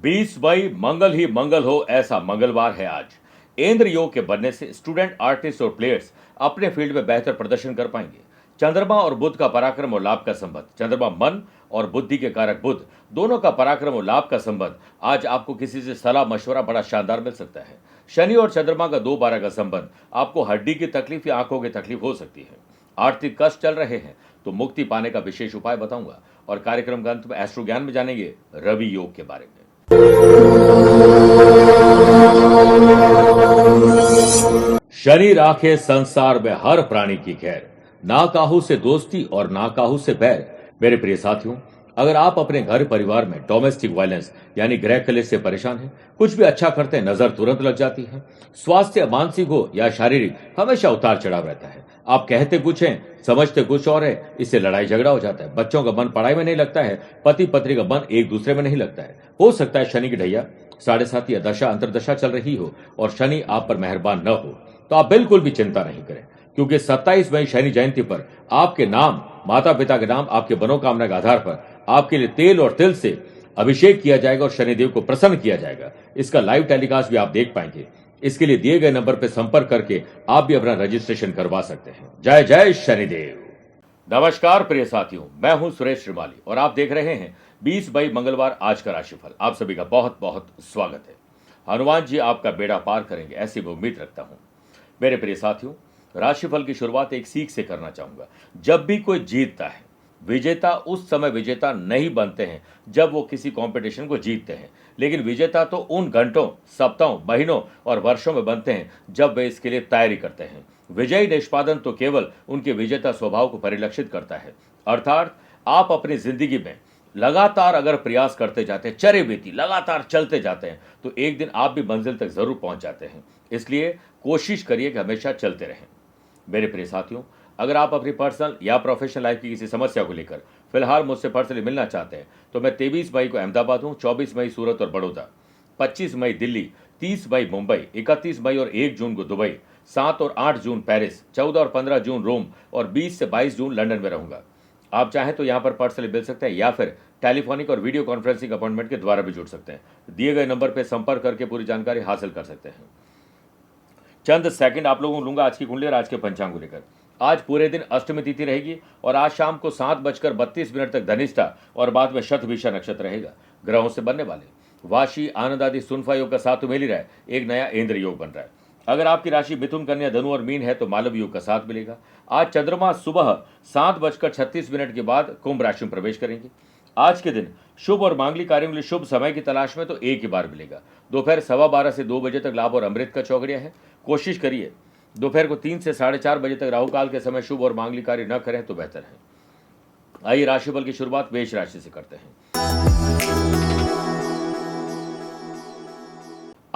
20 मई मंगल ही मंगल हो ऐसा मंगलवार है आज। इंद्र योग के बनने से स्टूडेंट, आर्टिस्ट और प्लेयर्स अपने फील्ड में बेहतर प्रदर्शन कर पाएंगे। चंद्रमा और बुध का पराक्रम और लाभ का संबंध। चंद्रमा मन और बुद्धि के कारक बुध दोनों का पराक्रम और लाभ का संबंध। आज आपको किसी से सलाह मशवरा बड़ा शानदार मिल सकता है। शनि और चंद्रमा का 2-12 का संबंध। आपको हड्डी की तकलीफ या आंखों की तकलीफ हो सकती है। आर्थिक कष्ट चल रहे हैं तो मुक्ति पाने का विशेष उपाय बताऊंगा। और कार्यक्रम के अंत में एस्ट्रो ज्ञान में जानेंगे रवि योग के बारे में। शनि राखे संसार में हर प्राणी की खैर, ना काहू से दोस्ती और ना काहू से बैर। मेरे प्रिय साथियों, अगर आप अपने घर परिवार में डोमेस्टिक वायलेंस यानी गृह कलेश से परेशान हैं, कुछ भी अच्छा करते हैं नजर तुरंत लग जाती है। स्वास्थ्य मानसिक हो या शारीरिक, हमेशा उतार चढ़ाव रहता है। आप कहते कुछ हैं, समझते कुछ और है, इससे लड़ाई झगड़ा हो जाता है। बच्चों का मन पढ़ाई में नहीं लगता है, पति पत्नी का मन एक दूसरे में नहीं लगता है। हो सकता है शनि की ढैया 7.5 या दशा अंतरदशा चल रही हो और शनि आप पर मेहरबान न हो, तो आप बिल्कुल भी चिंता नहीं करें, क्योंकि 27 मई शनि जयंती पर आपके नाम, माता पिता के नाम, आपके मनोकामना के आधार पर आपके लिए तेल और तिल से अभिषेक किया जाएगा और शनिदेव को प्रसन्न किया जाएगा। इसका लाइव टेलीकास्ट भी आप देख पाएंगे। इसके लिए दिए गए नंबर पर संपर्क करके आप भी अपना रजिस्ट्रेशन करवा सकते हैं। जय जय शनिदेव। नमस्कार प्रिय साथियों, मैं हूं सुरेश श्रीमाली और आप देख रहे हैं 20 मई मंगलवार आज का राशिफल। आप सभी का बहुत बहुत स्वागत है। हनुमान जी आपका बेड़ा पार करेंगे ऐसी मैं उम्मीद रखता हूं। मेरे प्रिय साथियों, राशिफल की शुरुआत एक सीख से करना चाहूंगा। जब भी कोई जीतता है, विजेता उस समय विजेता नहीं बनते हैं जब वो किसी कंपटीशन को जीतते हैं, लेकिन विजेता तो उन घंटों, सप्ताहों, महीनों और वर्षों में बनते हैं जब वे इसके लिए तैयारी करते हैं। विजयी निष्पादन तो केवल उनके विजेता स्वभाव को परिलक्षित करता है। अर्थात आप अपनी जिंदगी में लगातार अगर प्रयास करते जाते हैं, चरेबेती लगातार चलते जाते हैं, तो एक दिन आप भी मंजिल तक जरूर पहुंच जाते हैं। इसलिए कोशिश करिए कि हमेशा चलते रहें। मेरे प्रिय साथियों, अगर आप अपनी पर्सनल या प्रोफेशनल लाइफ की किसी समस्या को लेकर फिलहाल मुझसे पर्सनली मिलना चाहते हैं, तो मैं 23 मई को अहमदाबाद हूँ, 24 मई सूरत और बड़ौदा, 25 मई दिल्ली, 30 मई मुंबई, 31 मई और 1 जून को दुबई, 7 और 8 जून पेरिस, 14 और 15 जून रोम और 20 से 22 जून लंदन में रहूंगा। आप चाहें तो यहाँ पर पर्सनली मिल सकते हैं या फिर टेलीफोनिक और वीडियो कॉन्फ्रेंसिंग अपॉइंटमेंट के द्वारा भी जुड़ सकते हैं। दिए गए नंबर पर संपर्क करके पूरी जानकारी हासिल कर सकते हैं। चंद सेकंड आप लोगों को लूंगा आज की कुंडली और आज के पंचांग को लेकर। आज पूरे दिन अष्टमी तिथि रहेगी और आज शाम को 7:32 तक धनिष्ठा और बाद में शतभिषा नक्षत्र रहेगा। ग्रहों से बनने वाले वाशी, आनंद आदि, सुनफा योग का साथ मिल ही रहा है, एक नया इंद्र योग बन रहा है। अगर आपकी राशि मिथुन, कन्या, धनु और मीन है तो मालव योग का साथ मिलेगा। आज चंद्रमा सुबह 7:36 के बाद कुंभ राशि में प्रवेश करेंगे। आज के दिन शुभ और मांगलिक कार्यों के लिए शुभ समय की तलाश में तो एक ही बार मिलेगा। दोपहर 12:15 से 2 बजे तक लाभ और अमृत का चौगड़िया है। कोशिश करिए दोपहर को 3 से 4:30 बजे तक राहु काल के समय शुभ और मांगलिक कार्य न करें तो बेहतर है। आइए राशिफल की शुरुआत मेष राशि से करते हैं।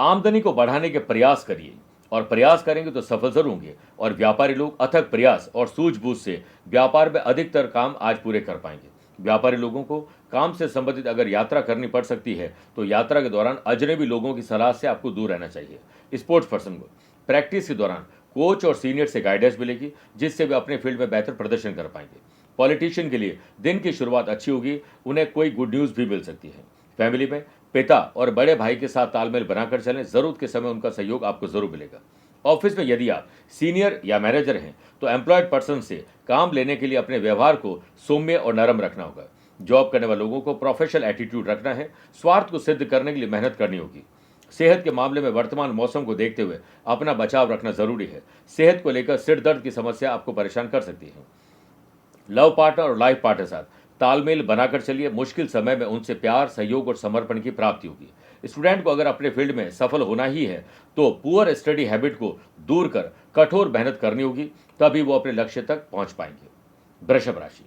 आमदनी को बढ़ाने के प्रयास करिए और प्रयास करेंगे तो सफल जरूर होंगे। और व्यापारी लोग अथक प्रयास और सूझबूझ से व्यापार में अधिकतर काम आज पूरे कर पाएंगे। व्यापारी लोगों को काम से संबंधित अगर यात्रा करनी पड़ सकती है तो यात्रा के दौरान अजनबी लोगों की सलाह से आपको दूर रहना चाहिए। स्पोर्ट्स पर्सन को प्रैक्टिस के दौरान कोच और सीनियर से गाइडेंस मिलेगी, जिससे वे अपने फील्ड में बेहतर प्रदर्शन कर पाएंगे। पॉलिटिशियन के लिए दिन की शुरुआत अच्छी होगी, उन्हें कोई गुड न्यूज भी मिल सकती है। फैमिली में पिता और बड़े भाई के साथ तालमेल बनाकर चलें, जरूरत के समय उनका सहयोग आपको जरूर मिलेगा। ऑफिस में यदि आप सीनियर या मैनेजर हैं तो एम्प्लॉयड पर्सन से काम लेने के लिए अपने व्यवहार को सौम्य और नरम रखना होगा। जॉब करने वाले लोगों को प्रोफेशनल एटीट्यूड रखना है, स्वार्थ को सिद्ध करने के लिए मेहनत करनी होगी। सेहत के मामले में वर्तमान मौसम को देखते हुए अपना बचाव रखना जरूरी है। सेहत को लेकर सिर दर्द की समस्या आपको परेशान कर सकती है। लव पार्टनर और लाइफ पार्टनर साथ तालमेल बनाकर चलिए। मुश्किल समय में उनसे प्यार, सहयोग और समर्पण की प्राप्ति होगी। स्टूडेंट को अगर अपने फील्ड में सफल होना ही है तो पुअर स्टडी हैबिट को दूर कर कठोर मेहनत करनी होगी, तभी वो अपने लक्ष्य तक पहुंच पाएंगे। वृषभ राशि,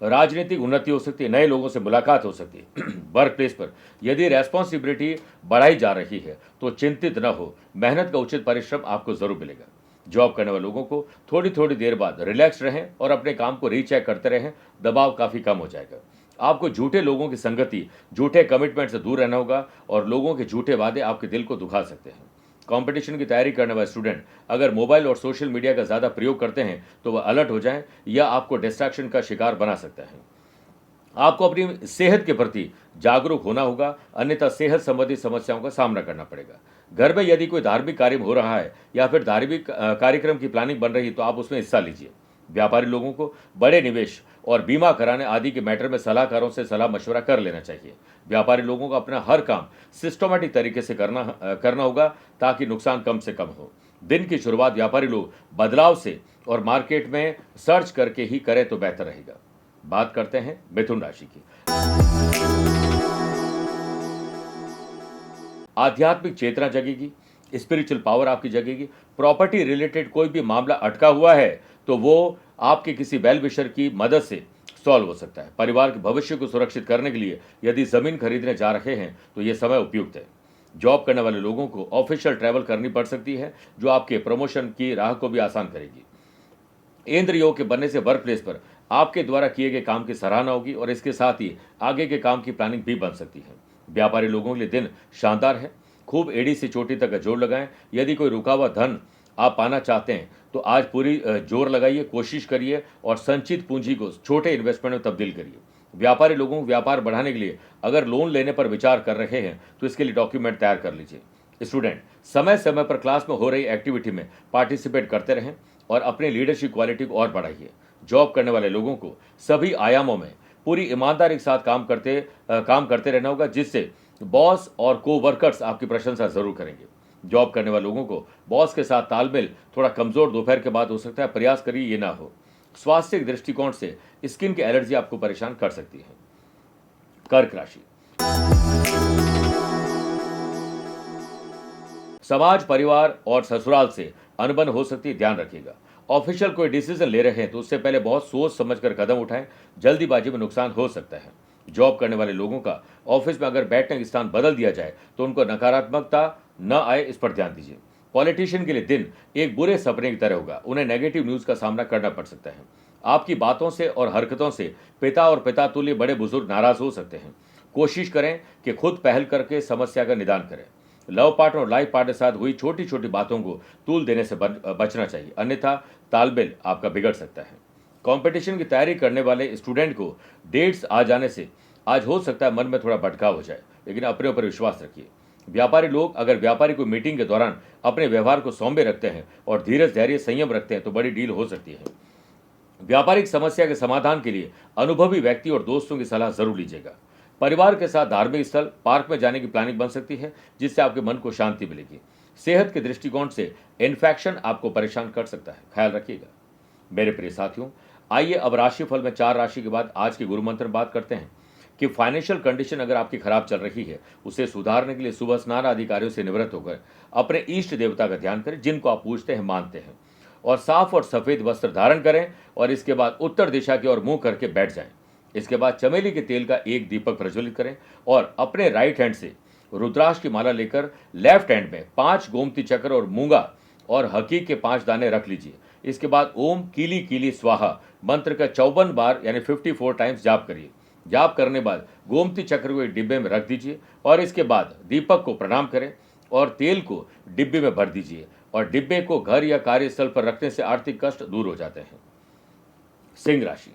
राजनीतिक उन्नति हो सकती है, नए लोगों से मुलाकात हो सकती है। वर्क प्लेस पर यदि रेस्पॉन्सिबिलिटी बढ़ाई जा रही है तो चिंतित न हो, मेहनत का उचित परिश्रम आपको जरूर मिलेगा। जॉब करने वाले लोगों को थोड़ी थोड़ी देर बाद रिलैक्स रहें और अपने काम को रीचेक करते रहें, दबाव काफी कम हो जाएगा। आपको झूठे लोगों की संगति, झूठे कमिटमेंट से दूर रहना होगा और लोगों के झूठे वादे आपके दिल को दुखा सकते हैं। कंपटीशन की तैयारी करने वाले स्टूडेंट अगर मोबाइल और सोशल मीडिया का ज़्यादा प्रयोग करते हैं तो वह अलर्ट हो जाएं या आपको डिस्ट्रैक्शन का शिकार बना सकता है। आपको अपनी सेहत के प्रति जागरूक होना होगा, अन्यथा सेहत संबंधी समस्याओं का सामना करना पड़ेगा। घर में यदि कोई धार्मिक कार्य हो रहा है या फिर धार्मिक कार्यक्रम की प्लानिंग बन रही है तो आप उसमें हिस्सा लीजिए। व्यापारी लोगों को बड़े निवेश और बीमा कराने आदि के मैटर में सलाहकारों से सलाह मशवरा कर लेना चाहिए। व्यापारी लोगों को अपना हर काम सिस्टमेटिक तरीके से करना होगा ताकि नुकसान कम से कम हो। दिन की शुरुआत व्यापारी लोग बदलाव से और मार्केट में सर्च करके ही करें तो बेहतर रहेगा। बात करते हैं मिथुन राशि की। आध्यात्मिक चेतना जगेगी, स्पिरिचुअल पावर आपकी जगेगी। प्रॉपर्टी रिलेटेड कोई भी मामला अटका हुआ है तो वो आपके किसी वेल विशर की मदद से सॉल्व हो सकता है। परिवार के भविष्य को सुरक्षित करने के लिए यदि जमीन खरीदने जा रहे हैं तो यह समय उपयुक्त है। जॉब करने वाले लोगों को ऑफिशियल ट्रैवल करनी पड़ सकती है जो आपके प्रमोशन की राह को भी आसान करेगी। इंद्र योग के बनने से वर्क प्लेस पर आपके द्वारा किए गए काम की सराहना होगी और इसके साथ ही आगे के काम की प्लानिंग भी बन सकती है। व्यापारी लोगों के लिए दिन शानदार है। खूब एड़ी से चोटी तक का जोर लगाएं। यदि कोई रुका हुआ धन आप पाना चाहते हैं तो आज पूरी जोर लगाइए, कोशिश करिए और संचित पूंजी को छोटे इन्वेस्टमेंट में तब्दील करिए। व्यापारी लोगों को व्यापार बढ़ाने के लिए अगर लोन लेने पर विचार कर रहे हैं तो इसके लिए डॉक्यूमेंट तैयार कर लीजिए। स्टूडेंट समय समय पर क्लास में हो रही एक्टिविटी में पार्टिसिपेट करते रहें और अपनी लीडरशिप क्वालिटी को और बढ़ाइए। जॉब करने वाले लोगों को सभी आयामों में पूरी ईमानदारी के साथ काम करते रहना होगा, जिससे बॉस और को वर्कर्स आपकी प्रशंसा जरूर करेंगे। जॉब करने वाले लोगों को बॉस के साथ तालमेल थोड़ा कमजोर दोपहर के बाद हो सकता है, प्रयास करिए ये ना हो। स्वास्थ्य के दृष्टिकोण से स्किन की एलर्जी आपको परेशान कर सकती है। कर्क राशि। समाज, परिवार और ससुराल से अनबन हो सकती है, ध्यान रखिएगा। ऑफिशियल कोई डिसीजन ले रहे हैं तो उससे पहले बहुत सोच समझकर कदम उठाएं, जल्दीबाजी में नुकसान हो सकता है। जॉब करने वाले लोगों का ऑफिस में अगर बैठने का स्थान बदल दिया जाए तो उनको नकारात्मकता न आए, इस पर ध्यान दीजिए। पॉलिटिशियन के लिए दिन एक बुरे सपने की तरह होगा, उन्हें नेगेटिव न्यूज का सामना करना पड़ सकता है। आपकी बातों से और हरकतों से पिता और पिता तुल्य बड़े बुजुर्ग नाराज हो सकते हैं। कोशिश करें कि खुद पहल करके समस्या का निदान करें। लव पार्टनर और लाइफ पार्टनर के साथ हुई छोटी छोटी बातों को तूल देने से बचना चाहिए, अन्यथा तालमेल आपका बिगड़ सकता है। कंपटीशन की तैयारी करने वाले स्टूडेंट को डेट्स आ जाने से आज हो सकता है मन में थोड़ा भटकाव हो जाए, लेकिन अपने ऊपर विश्वास रखिए। व्यापारी लोग अगर व्यापारी को मीटिंग के दौरान अपने व्यवहार को सौम्य रखते हैं और धीरज, धैर्य, संयम रखते हैं तो बड़ी डील हो सकती है। व्यापारिक समस्या के समाधान के लिए अनुभवी व्यक्ति और दोस्तों की सलाह जरूर लीजिएगा। परिवार के साथ धार्मिक स्थल, पार्क में जाने की प्लानिंग बन सकती है, जिससे आपके मन को शांति मिलेगी। सेहत के दृष्टिकोण से इन्फेक्शन आपको परेशान कर सकता है, ख्याल रखिएगा। मेरे प्रिय साथियों, आइए अब राशिफल में 4 राशि के बाद आज के गुरु मंत्र बात करते हैं कि फाइनेंशियल कंडीशन अगर आपकी खराब चल रही है उसे सुधारने के लिए सुबह स्नान आदि कार्यों से निवृत्त होकर अपने इष्ट देवता का ध्यान करें, जिनको आप पूजते हैं, मानते हैं, और साफ और सफेद वस्त्र धारण करें और इसके बाद उत्तर दिशा की ओर मुंह करके बैठ जाएं। इसके बाद चमेली के तेल का एक दीपक प्रज्वलित करें और अपने राइट हैंड से रुद्राक्ष की माला लेकर लेफ्ट हैंड में 5 गोमती चक्र और मूंगा और हकी के 5 दाने रख लीजिए। इसके बाद ओम कीली कीली स्वाहा मंत्र का 54 बार यानी 54 टाइम्स जाप करिए। जाप करने बाद गोमती चक्र को एक डिब्बे में रख दीजिए और इसके बाद दीपक को प्रणाम करें और तेल को डिब्बे में भर दीजिए और डिब्बे को घर या कार्यस्थल पर रखने से आर्थिक कष्ट दूर हो जाते हैं। सिंह राशि।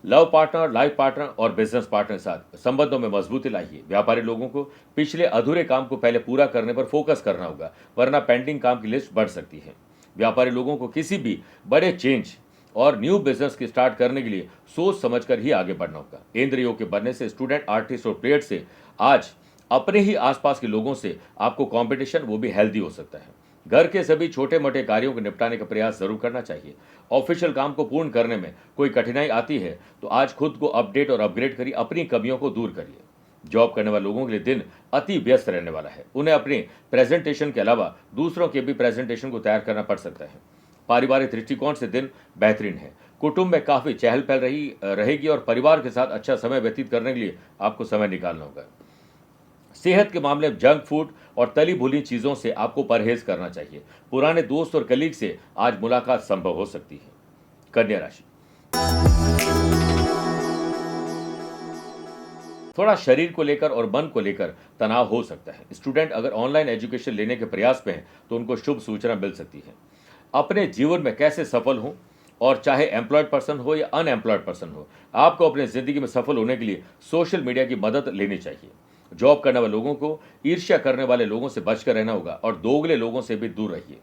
लव पार्टनर, लाइफ पार्टनर और बिजनेस पार्टनर के साथ संबंधों में मजबूती लाइए। व्यापारी लोगों को पिछले अधूरे काम को पहले पूरा करने पर फोकस करना होगा, वरना पेंडिंग काम की लिस्ट बढ़ सकती है। व्यापारी लोगों को किसी भी बड़े चेंज और न्यू बिजनेस की स्टार्ट करने के लिए सोच समझकर ही आगे बढ़ना होगा। इंद्र योग के बनने से स्टूडेंट, आर्टिस्ट और प्लेयर्स से आज अपने ही आसपास के लोगों से आपको कंपटीशन, वो भी हेल्दी हो सकता है। घर के सभी छोटे मोटे कार्यों को निपटाने का प्रयास जरूर करना चाहिए। ऑफिशियल काम को पूर्ण करने में कोई कठिनाई आती है तो आज खुद को अपडेट और अपग्रेड करिए, अपनी कमियों को दूर करिए। जॉब करने वाले लोगों के लिए दिन अति व्यस्त रहने वाला है। उन्हें अपने प्रेजेंटेशन के अलावा दूसरों के भी प्रेजेंटेशन को तैयार करना पड़ सकता है। पारिवारिक दृष्टिकोण से दिन बेहतरीन है। कुटुंब में काफी चहल पहल रहेगी और परिवार के साथ अच्छा समय व्यतीत करने के लिए आपको समय निकालना होगा। सेहत के मामले में जंक फूड और तली भुनी चीजों से आपको परहेज करना चाहिए। पुराने दोस्त और कलीग से आज मुलाकात संभव हो सकती है। कन्या राशि। थोड़ा शरीर को लेकर और मन को लेकर तनाव हो सकता है। स्टूडेंट अगर ऑनलाइन एजुकेशन लेने के प्रयास में हैं तो उनको शुभ सूचना मिल सकती है। अपने जीवन में कैसे सफल हों, और चाहे एम्प्लॉयड पर्सन हो या अनएम्प्लॉयड पर्सन हो, आपको अपनी जिंदगी में सफल होने के लिए सोशल मीडिया की मदद लेनी चाहिए। जॉब करने वाले लोगों को ईर्ष्या करने वाले लोगों से बचकर रहना होगा और दोगले लोगों से भी दूर रहिए।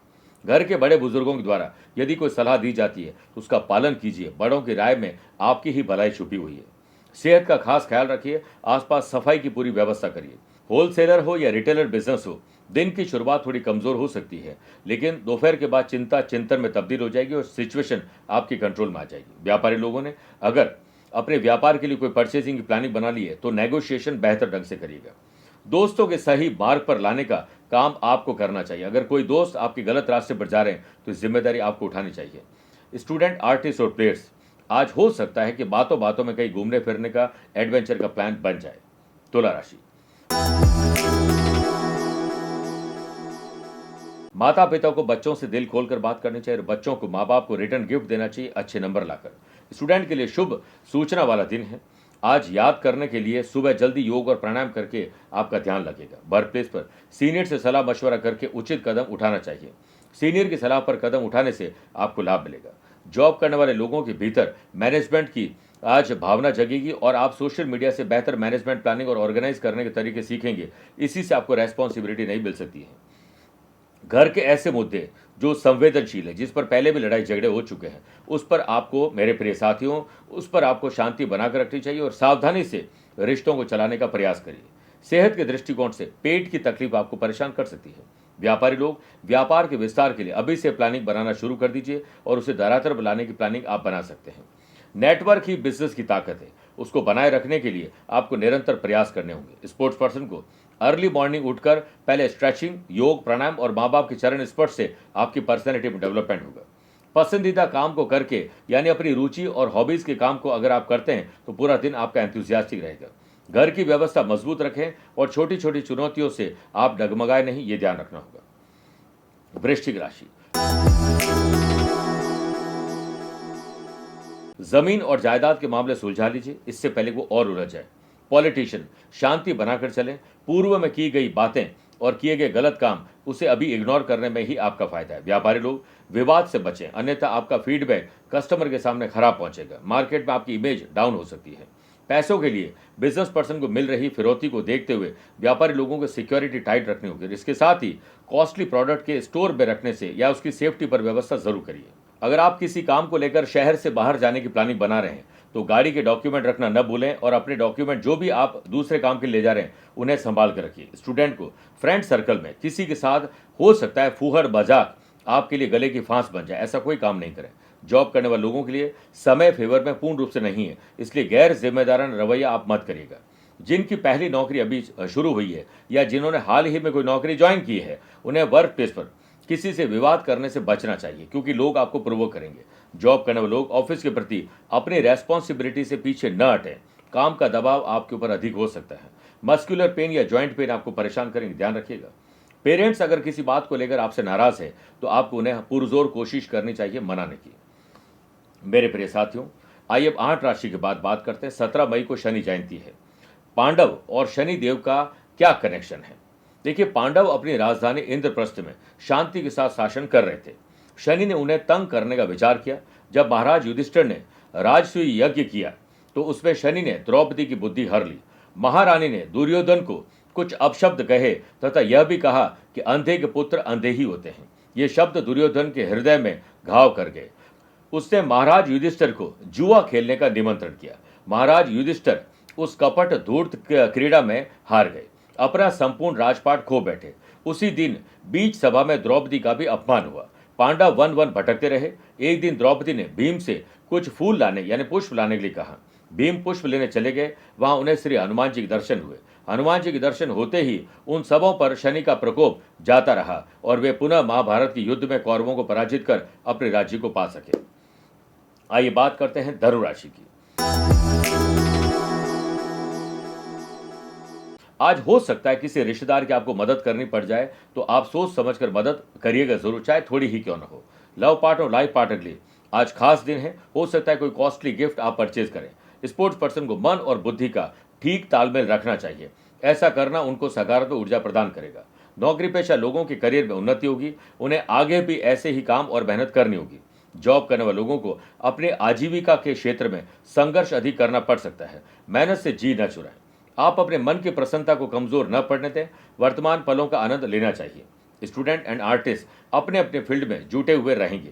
घर के बड़े बुजुर्गों के द्वारा यदि कोई सलाह दी जाती है तो उसका पालन कीजिए। बड़ों की राय में आपकी ही भलाई छुपी हुई है। सेहत का खास ख्याल रखिए। आसपास सफाई की पूरी व्यवस्था करिए। होलसेलर हो या रिटेलर बिजनेस हो, दिन की शुरुआत थोड़ी कमजोर हो सकती है, लेकिन दोपहर के बाद चिंता चिंतन में तब्दील हो जाएगी और सिचुएशन आपकी कंट्रोल में आ जाएगी। व्यापारी लोगों ने अगर अपने व्यापार के लिए कोई परचेसिंग की प्लानिंग बना ली है तो नेगोशिएशन बेहतर ढंग से करिएगा। दोस्तों के सही मार्ग पर लाने का काम आपको करना चाहिए। अगर कोई दोस्त आपके गलत रास्ते पर जा रहे हैं तो जिम्मेदारी आपको उठानी चाहिए। स्टूडेंट, आर्टिस्ट और प्लेयर्स, आज हो सकता है कि बातों बातों में कहीं घूमने फिरने का एडवेंचर का प्लान बन जाए। तुला राशि, माता पिता को बच्चों से दिल खोलकर बात करनी चाहिए और बच्चों को माँ बाप को रिटर्न गिफ्ट देना चाहिए अच्छे नंबर लाकर। स्टूडेंट के लिए शुभ सूचना वाला दिन है। आज याद करने के लिए सुबह जल्दी योग और प्राणायाम करके आपका ध्यान लगेगा। वर्क प्लेस पर सीनियर से सलाह मशवरा करके उचित कदम उठाना चाहिए। सीनियर की सलाह पर कदम उठाने से आपको लाभ मिलेगा। जॉब करने वाले लोगों के भीतर मैनेजमेंट की आज भावना जगेगी और आप सोशल मीडिया से बेहतर मैनेजमेंट प्लानिंग और ऑर्गेनाइज करने के तरीके सीखेंगे। इसी से आपको रेस्पॉन्सिबिलिटी नहीं मिल सकती है। घर के ऐसे मुद्दे जो संवेदनशील है, जिस पर पहले भी लड़ाई झगड़े हो चुके हैं, उस पर आपको, मेरे प्रिय साथियों, उस पर आपको शांति बनाकर रखनी चाहिए और सावधानी से रिश्तों को चलाने का प्रयास करिए। सेहत के दृष्टिकोण से पेट की तकलीफ आपको परेशान कर सकती है। व्यापारी लोग व्यापार के विस्तार के लिए अभी से प्लानिंग बनाना शुरू कर दीजिए और उसे धरातल पर लाने की प्लानिंग आप बना सकते हैं। नेटवर्क ही बिजनेस की ताकत है। उसको बनाए रखने के लिए आपको निरंतर प्रयास करने होंगे। स्पोर्ट्स पर्सन को अर्ली मॉर्निंग उठकर पहले स्ट्रेचिंग, योग, प्राणायाम और माँ बाप के चरण स्पर्श से आपकी पर्सनैलिटी में डेवलपमेंट होगा। पसंदीदा काम को करके, यानी अपनी रुचि और हॉबीज के काम को अगर आप करते हैं तो पूरा दिन आपका एंथुसियास्टिक रहेगा। घर की व्यवस्था मजबूत रखें और छोटी छोटी चुनौतियों से आप डगमगाए नहीं, ये ध्यान रखना होगा। वृश्चिक राशि, जमीन और जायदाद के मामले सुलझा लीजिए, इससे पहले वो और उलझ जाए। पॉलिटिशियन, शांति बनाकर चलें। पूर्व में की गई बातें और किए गए गलत काम, उसे अभी इग्नोर करने में ही आपका फायदा है। व्यापारी लोग विवाद से बचें, अन्यथा आपका फीडबैक कस्टमर के सामने खराब पहुंचेगा। मार्केट में आपकी इमेज डाउन हो सकती है। पैसों के लिए बिजनेस पर्सन को मिल रही फिरौती को देखते हुए व्यापारी लोगों को सिक्योरिटी टाइट रखनी होगी। इसके साथ ही कॉस्टली प्रोडक्ट के स्टोर में रखने से या उसकी सेफ्टी पर व्यवस्था जरूर करिए। अगर आप किसी काम को लेकर शहर से बाहर जाने की प्लानिंग बना रहे हैं तो गाड़ी के डॉक्यूमेंट रखना न भूलें और अपने डॉक्यूमेंट जो भी आप दूसरे काम के लिए ले जा रहे हैं उन्हें संभाल कर रखिए। स्टूडेंट को फ्रेंड सर्कल में किसी के साथ हो सकता है फूहड़ मजाक आपके लिए गले की फांस बन जाए, ऐसा कोई काम नहीं करें। जॉब करने वाले लोगों के लिए समय फेवर में पूर्ण रूप से नहीं है, इसलिए गैर जिम्मेदाराना रवैया आप मत करिएगा। जिनकी पहली नौकरी अभी शुरू हुई है या जिन्होंने हाल ही में कोई नौकरी ज्वाइन की है, उन्हें वर्क प्लेस पर किसी से विवाद करने से बचना चाहिए, क्योंकि लोग आपको प्रोवोक करेंगे। जॉब करने वाले लोग ऑफिस के प्रति अपनी रेस्पॉन्सिबिलिटी से पीछे न हटें। काम का दबाव आपके ऊपर अधिक हो सकता है। मस्कुलर पेन या जॉइंट पेन आपको परेशान करेंगे, ध्यान रखिएगा। पेरेंट्स अगर किसी बात को लेकर आपसे नाराज है तो आपको उन्हें पुरजोर कोशिश करनी चाहिए मनाने की। मेरे प्रिय साथियों, आइए अब 8 राशि के बाद बात करते हैं। 17 मई को शनि जयंती है। पांडव और शनि देव का क्या कनेक्शन है? देखिए, पांडव अपनी राजधानी इंद्रप्रस्थ में शांति के साथ शासन कर रहे थे। शनि ने उन्हें तंग करने का विचार किया। जब महाराज युधिष्ठिर ने राजसूय यज्ञ किया तो उसमें शनि ने द्रौपदी की बुद्धि हर ली। महारानी ने दुर्योधन को कुछ अपशब्द कहे तथा यह भी कहा कि अंधे के पुत्र अंधे ही होते हैं। ये शब्द दुर्योधन के हृदय में घाव कर गए। उसने महाराज युधिष्ठिर को जुआ खेलने का निमंत्रण किया। महाराज युधिष्ठिर उस कपट धूर्त क्रीड़ा में हार गए, अपना संपूर्ण राजपाट खो बैठे। उसी दिन बीच सभा में द्रौपदी का भी अपमान हुआ। पांडव वन वन भटकते रहे। एक दिन द्रौपदी ने भीम से कुछ फूल लाने यानी पुष्प लाने के लिए कहा। भीम पुष्प लेने चले गए। वहां उन्हें श्री हनुमान जी के दर्शन हुए। हनुमान जी के दर्शन होते ही उन सबों पर शनि का प्रकोप जाता रहा और वे पुनः महाभारत के युद्ध में कौरवों को पराजित कर अपने राज्य को पा सके। आइए बात करते हैं धनु राशि की। आज हो सकता है किसी रिश्तेदार की आपको मदद करनी पड़ जाए, तो आप सोच समझकर मदद करिएगा जरूर, चाहे थोड़ी ही क्यों न हो। लव पार्टनर और लाइफ पार्टनर के लिए आज खास दिन है। हो सकता है कोई कॉस्टली गिफ्ट आप परचेज करें। स्पोर्ट्स पर्सन को मन और बुद्धि का ठीक तालमेल रखना चाहिए। ऐसा करना उनको सकारात्मक ऊर्जा प्रदान करेगा। नौकरी पेशा लोगों के करियर में उन्नति होगी। उन्हें आगे भी ऐसे ही काम और मेहनत करनी होगी। जॉब करने वाले लोगों को अपने आजीविका के क्षेत्र में संघर्ष अधिक करना पड़ सकता है। मेहनत से जी न चुराएं। आप अपने मन की प्रसन्नता को कमजोर न पड़ने दें। वर्तमान पलों का आनंद लेना चाहिए। स्टूडेंट एंड आर्टिस्ट अपने अपने फील्ड में जुटे हुए रहेंगे।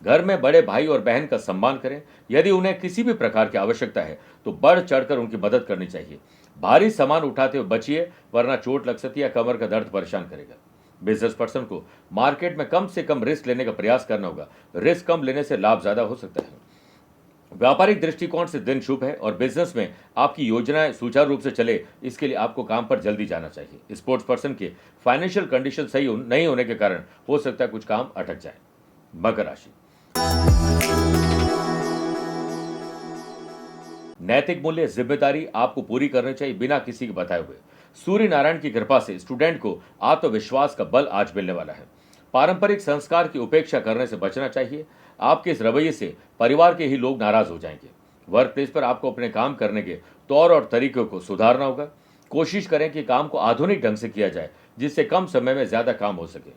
घर में बड़े भाई और बहन का सम्मान करें। यदि उन्हें किसी भी प्रकार की आवश्यकता है तो बढ़ चढ़कर उनकी मदद करनी चाहिए। भारी सामान उठाते हुए बचिए, वरना चोट लग सकती है या कमर का दर्द परेशान करेगा। बिजनेस पर्सन को मार्केट में कम से कम रिस्क लेने का प्रयास करना होगा। रिस्क कम लेने से लाभ ज्यादा हो सकता है। व्यापारिक दृष्टिकोण से दिन शुभ है और बिजनेस में आपकी योजनाएं सुचारू रूप से चले, इसके लिए आपको काम पर जल्दी जाना चाहिए। स्पोर्ट्स पर्सन के फाइनेंशियल कंडीशन सही नहीं होने के कारण हो सकता है कुछ काम अटक जाए। मकर राशि, नैतिक मूल्य जिम्मेदारी आपको पूरी करनी चाहिए बिना किसी के बताए हुए। सूर्य नारायण की कृपा से स्टूडेंट को आत्मविश्वास का बल आज मिलने वाला है। पारंपरिक संस्कार की उपेक्षा करने से बचना चाहिए। आपके इस रवैये से परिवार के ही लोग नाराज हो जाएंगे। वर्क प्लेस पर आपको अपने काम करने के तौर और तरीकों को सुधारना होगा। कोशिश करें कि काम को आधुनिक ढंग से किया जाए, जिससे कम समय में ज्यादा काम हो सके।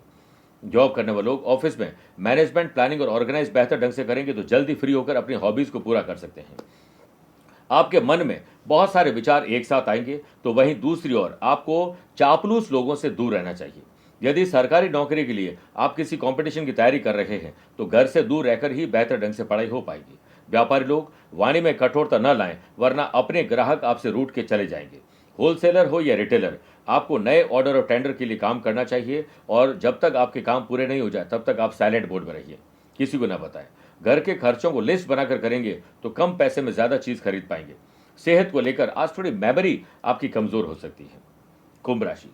जॉब करने वाले लोग ऑफिस में मैनेजमेंट, प्लानिंग और ऑर्गेनाइज बेहतर ढंग से करेंगे तो जल्दी फ्री होकर अपनी हॉबीज को पूरा कर सकते हैं। आपके मन में बहुत सारे विचार एक साथ आएंगे, तो वहीं दूसरी ओर आपको चापलूस लोगों से दूर रहना चाहिए। यदि सरकारी नौकरी के लिए आप किसी कंपटीशन की तैयारी कर रहे हैं तो घर से दूर रहकर ही बेहतर ढंग से पढ़ाई हो पाएगी। व्यापारी लोग वाणी में कठोरता न लाएं, वरना अपने ग्राहक आपसे रूठ के चले जाएंगे। होलसेलर हो या रिटेलर, आपको नए ऑर्डर और टेंडर के लिए काम करना चाहिए और जब तक आपके काम पूरे नहीं हो जाए तब तक आप साइलेंट मोड में रहिए, किसी को न बताएं। घर के खर्चों को लिस्ट बनाकर करेंगे तो कम पैसे में ज्यादा चीज खरीद पाएंगे। सेहत को लेकर आज थोड़ी मेमोरी आपकी कमजोर हो सकती है। कुंभ राशि,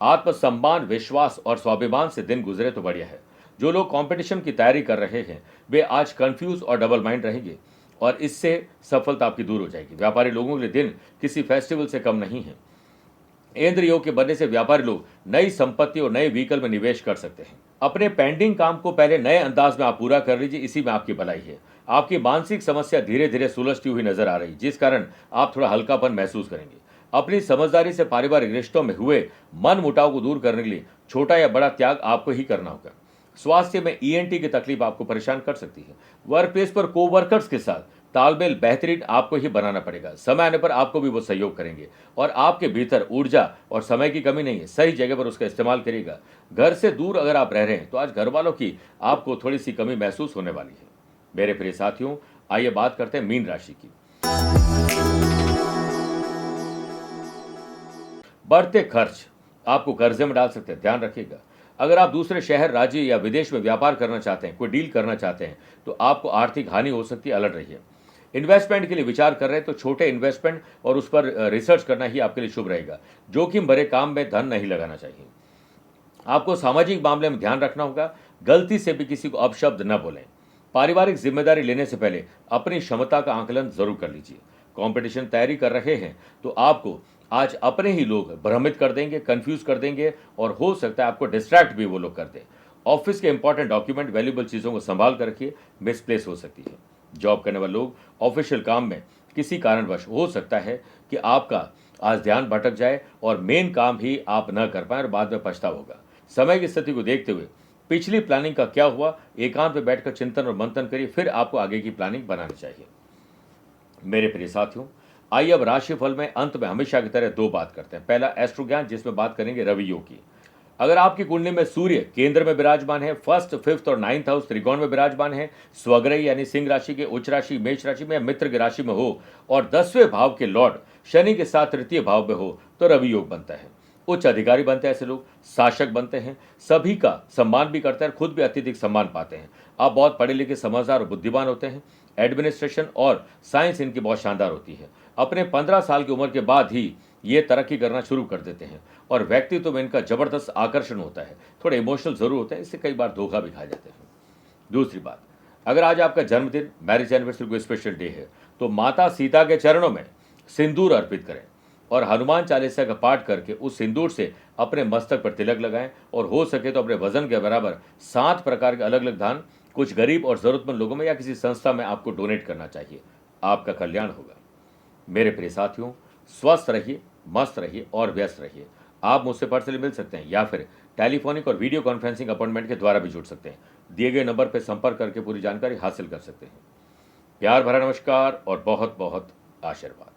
आत्मसम्मान, विश्वास और स्वाभिमान से दिन गुजरे तो बढ़िया है। जो लोग कंपटीशन की तैयारी कर रहे हैं वे आज कंफ्यूज और डबल माइंड रहेंगे और इससे सफलता आपकी दूर हो जाएगी। व्यापारी लोगों के लिए दिन किसी फेस्टिवल से कम नहीं है। इंद्र योग के बनने से व्यापारी लोग नई संपत्ति और नए व्हीकल में निवेश कर सकते हैं। अपने पेंडिंग काम को पहले नए अंदाज में आप पूरा कर लीजिए, इसी में आपकी भलाई है। आपकी मानसिक समस्या धीरे धीरे सुलझती हुई नजर आ रही, जिस कारण आप थोड़ा हल्कापन महसूस करेंगे। अपनी समझदारी से पारिवारिक रिश्तों में हुए मन मुटाव को दूर करने के लिए छोटा या बड़ा त्याग आपको ही करना होगा। स्वास्थ्य में ईएनटी की तकलीफ आपको परेशान कर सकती है। वर्क प्लेस पर कोवर्कर्स के साथ तालमेल बेहतरीन आपको ही बनाना पड़ेगा। समय आने पर आपको भी वो सहयोग करेंगे और आपके भीतर ऊर्जा और समय की कमी नहीं है, सही जगह पर उसका इस्तेमाल करिएगा। घर से दूर अगर आप रह रहे हैं तो आज घर वालों की आपको थोड़ी सी कमी महसूस होने वाली है। मेरे प्रिय साथियों, आइए बात करते हैं मीन राशि की। बढ़ते खर्च आपको कर्जे में डाल सकते हैं, ध्यान रखिएगा। अगर आप दूसरे शहर, राज्य या विदेश में व्यापार करना चाहते हैं, कोई डील करना चाहते हैं तो आपको आर्थिक हानि हो सकती है, अलर्ट रहिए। इन्वेस्टमेंट के लिए विचार कर रहे हैं तो छोटे इन्वेस्टमेंट और उस पर रिसर्च करना ही आपके लिए शुभ रहेगा। जोखिम भरे काम में धन नहीं लगाना चाहिए। आपको सामाजिक मामले में ध्यान रखना होगा, गलती से भी किसी को अपशब्द न बोलें। पारिवारिक जिम्मेदारी लेने से पहले अपनी क्षमता का आकलन जरूर कर लीजिए। कंपटीशन तैयारी कर रहे हैं तो आपको आज अपने ही लोग भ्रमित कर देंगे, कंफ्यूज कर देंगे और हो सकता है आपको डिस्ट्रैक्ट भी वो लोग कर दें। ऑफिस के इंपॉर्टेंट डॉक्यूमेंट, वैल्यूएबल चीजों को संभाल कर रखिए, मिसप्लेस हो सकती है। जॉब करने वाले लोग ऑफिशियल काम में किसी कारणवश हो सकता है कि आपका आज ध्यान भटक जाए और मेन काम ही आप न कर पाए और बाद में पछतावा होगा। समय की स्थिति को देखते हुए पिछली प्लानिंग का क्या हुआ, एकांत में बैठकर चिंतन और मंथन करिए, फिर आपको आगे की प्लानिंग बनानी चाहिए। मेरे प्रिय साथियों, आइए अब राशिफल में अंत में हमेशा की तरह दो बात करते हैं। पहला एस्ट्रो ज्ञान, जिसमें बात करेंगे रवि योग की। अगर आपकी कुंडली में सूर्य केंद्र में विराजमान है, फर्स्ट, फिफ्थ और नाइन्थ हाउस त्रिकोण में विराजमान है, स्वग्रही यानी सिंह राशि के उच्च राशि, मेष राशि में या मित्र की राशि में हो और 10वें भाव के लॉर्ड शनि के साथ तृतीय भाव में हो तो रवि योग बनता है। उच्च अधिकारी बनते हैं ऐसे लोग, शासक बनते हैं, सभी का सम्मान भी करते हैं, खुद भी अत्यधिक सम्मान पाते हैं। आप बहुत पढ़े लिखे, समझदार और बुद्धिमान होते हैं। एडमिनिस्ट्रेशन और साइंस इनकी बहुत शानदार होती है। अपने 15 साल की उम्र के बाद ही ये तरक्की करना शुरू कर देते हैं और व्यक्तित्व में इनका जबरदस्त आकर्षण होता है। थोड़े इमोशनल जरूर होते हैं, इससे कई बार धोखा भी खा जाते हैं। दूसरी बात, अगर आज आपका जन्मदिन, मैरिज एनिवर्सरी, कोई स्पेशल डे है तो माता सीता के चरणों में सिंदूर अर्पित करें और हनुमान चालीसा का पाठ करके उस सिंदूर से अपने मस्तक पर तिलक लगाएं और हो सके तो अपने वजन के बराबर 7 प्रकार के अलग अलग दान कुछ गरीब और जरूरतमंद लोगों में या किसी संस्था में आपको डोनेट करना चाहिए। आपका कल्याण होगा। मेरे प्रिय साथियों, स्वस्थ रहिए, मस्त रहिए और व्यस्त रहिए। आप मुझसे पर्सनली मिल सकते हैं या फिर टेलीफोनिक और वीडियो कॉन्फ्रेंसिंग अपॉइंटमेंट के द्वारा भी जुड़ सकते हैं। दिए गए नंबर पर संपर्क करके पूरी जानकारी हासिल कर सकते हैं। प्यार भरा नमस्कार और बहुत बहुत आशीर्वाद।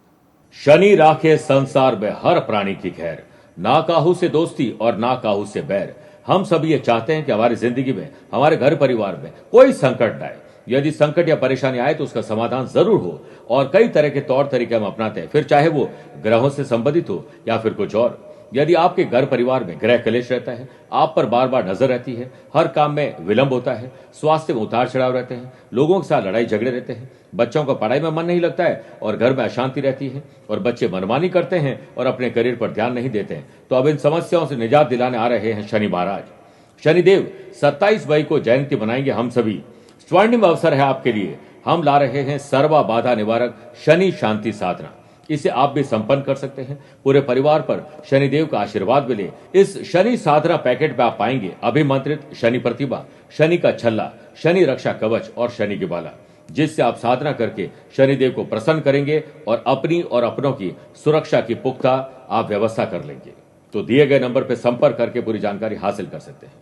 शनि राखे संसार में हर प्राणी की खैर, ना काहू से दोस्ती और ना काहू से बैर। हम सब ये चाहते हैं कि हमारी जिंदगी में, हमारे घर परिवार में कोई संकट न आए। यदि संकट या परेशानी आए तो उसका समाधान जरूर हो, और कई तरह के तौर तरीके हम अपनाते हैं, फिर चाहे वो ग्रहों से संबंधित हो या फिर कुछ और। यदि आपके घर परिवार में ग्रह कलेश रहता है, आप पर बार बार नजर रहती है, हर काम में विलंब होता है, स्वास्थ्य में उतार चढ़ाव रहते हैं, लोगों के साथ लड़ाई झगड़े रहते हैं, बच्चों का पढ़ाई में मन नहीं लगता है और घर में अशांति रहती है, और बच्चे मनमानी करते हैं और अपने करियर पर ध्यान नहीं देते हैं, तो अब इन समस्याओं से निजात दिलाने आ रहे हैं शनि महाराज। शनिदेव 27 मई को जयंती मनाएंगे हम सभी। स्वर्णिम अवसर है आपके लिए। हम ला रहे हैं सर्वा बाधा निवारक शनि शांति साधना। इसे आप भी संपन्न कर सकते हैं। पूरे परिवार पर शनिदेव का आशीर्वाद मिले। इस शनि साधना पैकेट में आप पाएंगे अभिमंत्रित शनि प्रतिभा, शनि का छल्ला, शनि रक्षा कवच और शनि की बाला, जिससे आप साधना करके शनिदेव को प्रसन्न करेंगे और अपनी और अपनों की सुरक्षा की पुख्ता आप व्यवस्था कर लेंगे। तो दिए गए नंबर पर संपर्क करके पूरी जानकारी हासिल कर सकते हैं।